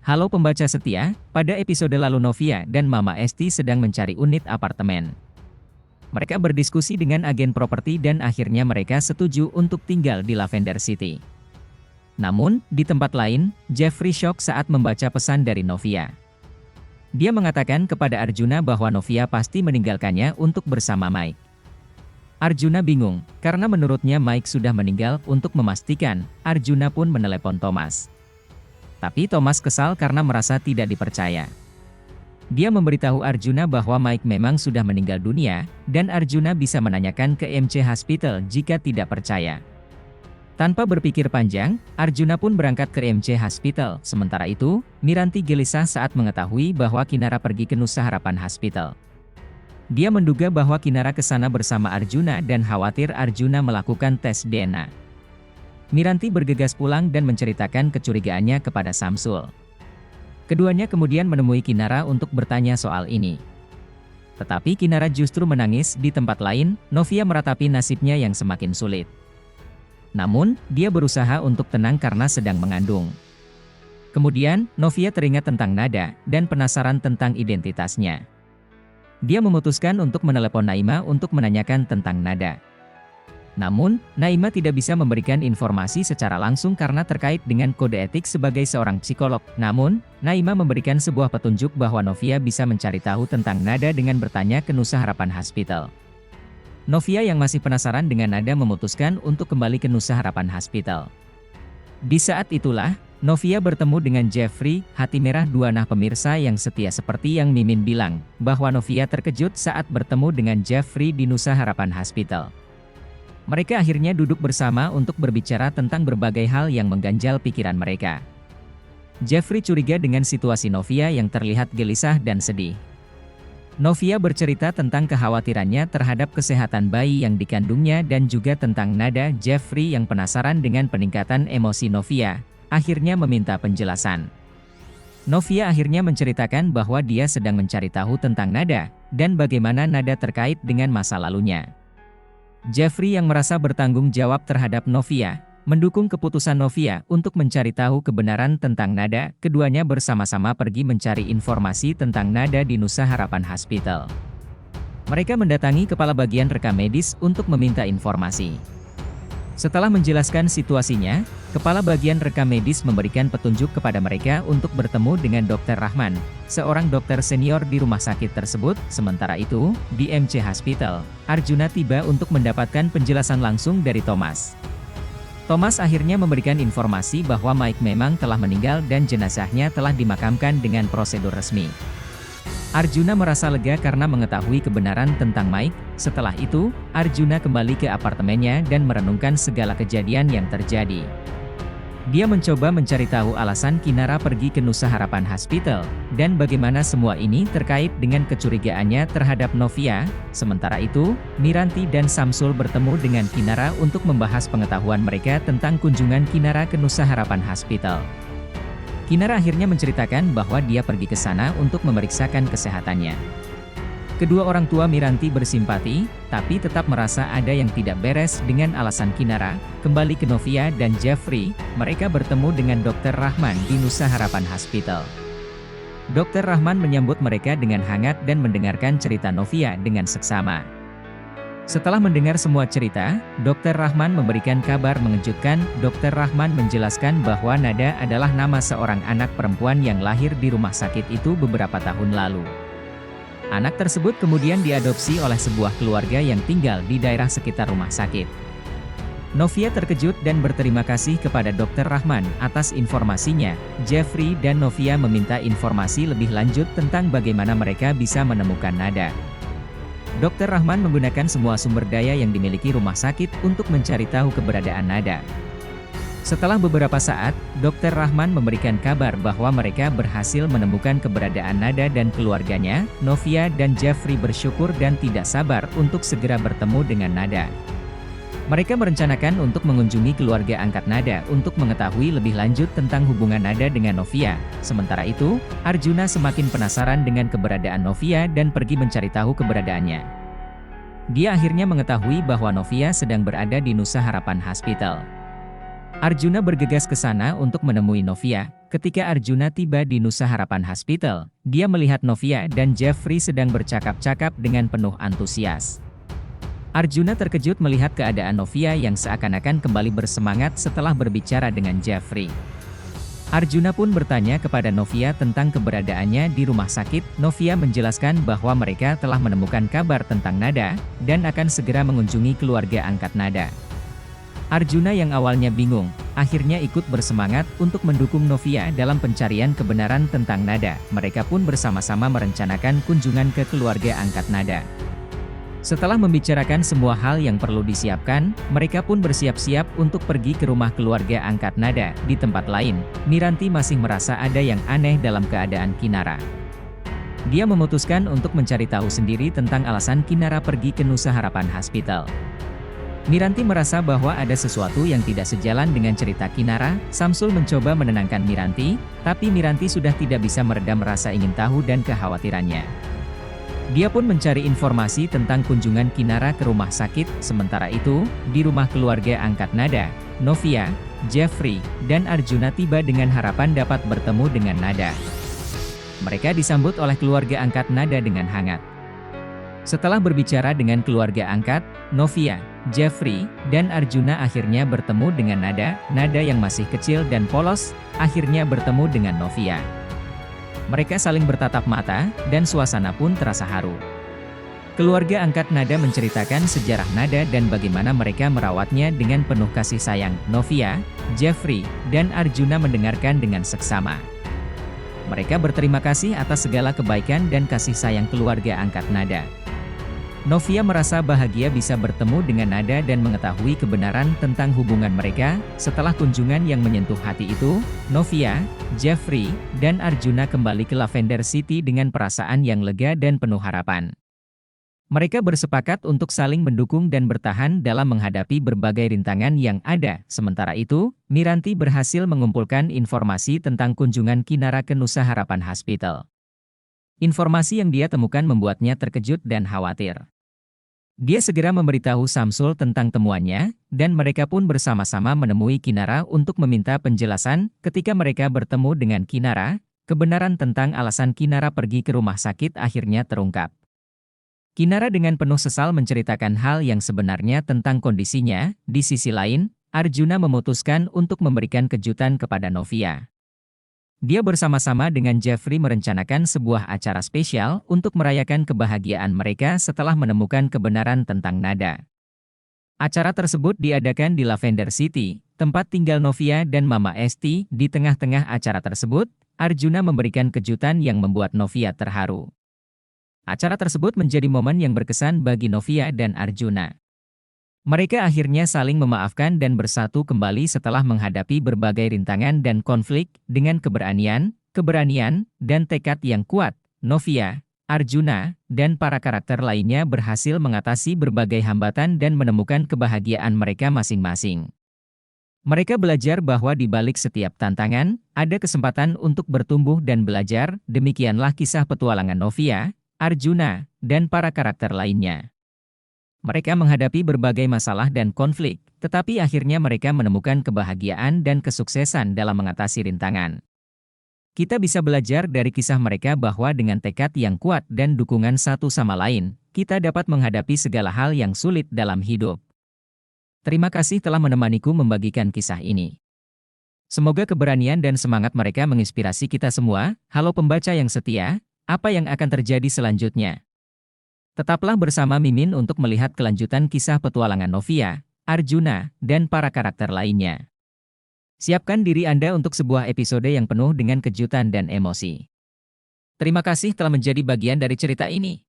Halo pembaca setia, pada episode lalu Novia dan Mama Esti sedang mencari unit apartemen. Mereka berdiskusi dengan agen properti dan akhirnya mereka setuju untuk tinggal di Lavender City. Namun, di tempat lain, Jeffrey shock saat membaca pesan dari Novia. Dia mengatakan kepada Arjuna bahwa Novia pasti meninggalkannya untuk bersama Mike. Arjuna bingung, karena menurutnya Mike sudah meninggal. Untuk memastikan, Arjuna pun menelepon Thomas. Tapi Thomas kesal karena merasa tidak dipercaya. Dia memberitahu Arjuna bahwa Mike memang sudah meninggal dunia, dan Arjuna bisa menanyakan ke MC Hospital jika tidak percaya. Tanpa berpikir panjang, Arjuna pun berangkat ke MC Hospital. Sementara itu, Miranti gelisah saat mengetahui bahwa Kinara pergi ke Nusa Harapan Hospital. Dia menduga bahwa Kinara ke sana bersama Arjuna dan khawatir Arjuna melakukan tes DNA. Miranti bergegas pulang dan menceritakan kecurigaannya kepada Samsul. Keduanya kemudian menemui Kinara untuk bertanya soal ini. Tetapi Kinara justru menangis. Di tempat lain, Novia meratapi nasibnya yang semakin sulit. Namun, dia berusaha untuk tenang karena sedang mengandung. Kemudian, Novia teringat tentang Nada dan penasaran tentang identitasnya. Dia memutuskan untuk menelepon Naima untuk menanyakan tentang Nada. Namun, Naima tidak bisa memberikan informasi secara langsung karena terkait dengan kode etik sebagai seorang psikolog. Namun, Naima memberikan sebuah petunjuk bahwa Novia bisa mencari tahu tentang Nada dengan bertanya ke Nusa Harapan Hospital. Novia yang masih penasaran dengan Nada memutuskan untuk kembali ke Nusa Harapan Hospital. Di saat itulah, Novia bertemu dengan Jeffrey, hati merah dua. Nah pemirsa yang setia, seperti yang Mimin bilang, bahwa Novia terkejut saat bertemu dengan Jeffrey di Nusa Harapan Hospital. Mereka akhirnya duduk bersama untuk berbicara tentang berbagai hal yang mengganjal pikiran mereka. Jeffrey curiga dengan situasi Novia yang terlihat gelisah dan sedih. Novia bercerita tentang kekhawatirannya terhadap kesehatan bayi yang dikandungnya dan juga tentang Nada. Jeffrey yang penasaran dengan peningkatan emosi Novia, akhirnya meminta penjelasan. Novia akhirnya menceritakan bahwa dia sedang mencari tahu tentang Nada, dan bagaimana Nada terkait dengan masa lalunya. Jeffrey yang merasa bertanggung jawab terhadap Novia, mendukung keputusan Novia untuk mencari tahu kebenaran tentang Nada. Keduanya bersama-sama pergi mencari informasi tentang Nada di Nusa Harapan Hospital. Mereka mendatangi kepala bagian rekam medis untuk meminta informasi. Setelah menjelaskan situasinya, kepala bagian rekam medis memberikan petunjuk kepada mereka untuk bertemu dengan Dr. Rahman, seorang dokter senior di rumah sakit tersebut. Sementara itu, di MC Hospital, Arjuna tiba untuk mendapatkan penjelasan langsung dari Thomas. Thomas akhirnya memberikan informasi bahwa Mike memang telah meninggal dan jenazahnya telah dimakamkan dengan prosedur resmi. Arjuna merasa lega karena mengetahui kebenaran tentang Mike. Setelah itu, Arjuna kembali ke apartemennya dan merenungkan segala kejadian yang terjadi. Dia mencoba mencari tahu alasan Kinara pergi ke Nusa Harapan Hospital, dan bagaimana semua ini terkait dengan kecurigaannya terhadap Novia. Sementara itu, Miranti dan Samsul bertemu dengan Kinara untuk membahas pengetahuan mereka tentang kunjungan Kinara ke Nusa Harapan Hospital. Kinara akhirnya menceritakan bahwa dia pergi ke sana untuk memeriksakan kesehatannya. Kedua orang tua Miranti bersimpati, tapi tetap merasa ada yang tidak beres dengan alasan Kinara kembali ke Novia dan Jeffrey. Mereka bertemu dengan Dr. Rahman di Nusa Harapan Hospital. Dr. Rahman menyambut mereka dengan hangat dan mendengarkan cerita Novia dengan seksama. Setelah mendengar semua cerita, Dr. Rahman memberikan kabar mengejutkan. Dr. Rahman menjelaskan bahwa Nada adalah nama seorang anak perempuan yang lahir di rumah sakit itu beberapa tahun lalu. Anak tersebut kemudian diadopsi oleh sebuah keluarga yang tinggal di daerah sekitar rumah sakit. Novia terkejut dan berterima kasih kepada Dr. Rahman atas informasinya. Jeffrey dan Novia meminta informasi lebih lanjut tentang bagaimana mereka bisa menemukan Nada. Dr. Rahman menggunakan semua sumber daya yang dimiliki rumah sakit untuk mencari tahu keberadaan Nada. Setelah beberapa saat, Dr. Rahman memberikan kabar bahwa mereka berhasil menemukan keberadaan Nada dan keluarganya. Novia dan Jeffrey bersyukur dan tidak sabar untuk segera bertemu dengan Nada. Mereka merencanakan untuk mengunjungi keluarga angkat Nada untuk mengetahui lebih lanjut tentang hubungan Nada dengan Novia. Sementara itu, Arjuna semakin penasaran dengan keberadaan Novia dan pergi mencari tahu keberadaannya. Dia akhirnya mengetahui bahwa Novia sedang berada di Nusa Harapan Hospital. Arjuna bergegas ke sana untuk menemui Novia. Ketika Arjuna tiba di Nusa Harapan Hospital, dia melihat Novia dan Jeffrey sedang bercakap-cakap dengan penuh antusias. Arjuna terkejut melihat keadaan Novia yang seakan-akan kembali bersemangat setelah berbicara dengan Jeffrey. Arjuna pun bertanya kepada Novia tentang keberadaannya di rumah sakit. Novia menjelaskan bahwa mereka telah menemukan kabar tentang Nada, dan akan segera mengunjungi keluarga angkat Nada. Arjuna yang awalnya bingung, akhirnya ikut bersemangat untuk mendukung Novia dalam pencarian kebenaran tentang Nada. Mereka pun bersama-sama merencanakan kunjungan ke keluarga angkat Nada. Setelah membicarakan semua hal yang perlu disiapkan, mereka pun bersiap-siap untuk pergi ke rumah keluarga angkat Nada. Di tempat lain, Miranti masih merasa ada yang aneh dalam keadaan Kinara. Dia memutuskan untuk mencari tahu sendiri tentang alasan Kinara pergi ke Nusa Harapan Hospital. Miranti merasa bahwa ada sesuatu yang tidak sejalan dengan cerita Kinara. Samsul mencoba menenangkan Miranti, tapi Miranti sudah tidak bisa meredam rasa ingin tahu dan kekhawatirannya. Dia pun mencari informasi tentang kunjungan Kinara ke rumah sakit. Sementara itu, di rumah keluarga angkat Nada, Novia, Jeffrey, dan Arjuna tiba dengan harapan dapat bertemu dengan Nada. Mereka disambut oleh keluarga angkat Nada dengan hangat. Setelah berbicara dengan keluarga angkat, Novia, Jeffrey, dan Arjuna akhirnya bertemu dengan Nada. Nada yang masih kecil dan polos, akhirnya bertemu dengan Novia. Mereka saling bertatap mata, dan suasana pun terasa haru. Keluarga angkat Nada menceritakan sejarah Nada dan bagaimana mereka merawatnya dengan penuh kasih sayang. Novia, Jeffrey, dan Arjuna mendengarkan dengan seksama. Mereka berterima kasih atas segala kebaikan dan kasih sayang keluarga angkat Nada. Novia merasa bahagia bisa bertemu dengan Nada dan mengetahui kebenaran tentang hubungan mereka. Setelah kunjungan yang menyentuh hati itu, Novia, Jeffrey, dan Arjuna kembali ke Lavender City dengan perasaan yang lega dan penuh harapan. Mereka bersepakat untuk saling mendukung dan bertahan dalam menghadapi berbagai rintangan yang ada. Sementara itu, Miranti berhasil mengumpulkan informasi tentang kunjungan Kinara ke Nusa Harapan Hospital. Informasi yang dia temukan membuatnya terkejut dan khawatir. Dia segera memberitahu Samsul tentang temuannya, dan mereka pun bersama-sama menemui Kinara untuk meminta penjelasan. Ketika mereka bertemu dengan Kinara, kebenaran tentang alasan Kinara pergi ke rumah sakit akhirnya terungkap. Kinara dengan penuh sesal menceritakan hal yang sebenarnya tentang kondisinya. Di sisi lain, Arjuna memutuskan untuk memberikan kejutan kepada Novia. Dia bersama-sama dengan Jeffrey merencanakan sebuah acara spesial untuk merayakan kebahagiaan mereka setelah menemukan kebenaran tentang Nada. Acara tersebut diadakan di Lavender City, tempat tinggal Novia dan Mama Esti. Di tengah-tengah acara tersebut, Arjuna memberikan kejutan yang membuat Novia terharu. Acara tersebut menjadi momen yang berkesan bagi Novia dan Arjuna. Mereka akhirnya saling memaafkan dan bersatu kembali setelah menghadapi berbagai rintangan dan konflik. Dengan keberanian, dan tekad yang kuat, Novia, Arjuna, dan para karakter lainnya berhasil mengatasi berbagai hambatan dan menemukan kebahagiaan mereka masing-masing. Mereka belajar bahwa di balik setiap tantangan, ada kesempatan untuk bertumbuh dan belajar. Demikianlah kisah petualangan Novia, Arjuna, dan para karakter lainnya. Mereka menghadapi berbagai masalah dan konflik, tetapi akhirnya mereka menemukan kebahagiaan dan kesuksesan dalam mengatasi rintangan. Kita bisa belajar dari kisah mereka bahwa dengan tekad yang kuat dan dukungan satu sama lain, kita dapat menghadapi segala hal yang sulit dalam hidup. Terima kasih telah menemaniku membagikan kisah ini. Semoga keberanian dan semangat mereka menginspirasi kita semua. Halo pembaca yang setia, apa yang akan terjadi selanjutnya? Tetaplah bersama Mimin untuk melihat kelanjutan kisah petualangan Novia, Arjuna, dan para karakter lainnya. Siapkan diri Anda untuk sebuah episode yang penuh dengan kejutan dan emosi. Terima kasih telah menjadi bagian dari cerita ini.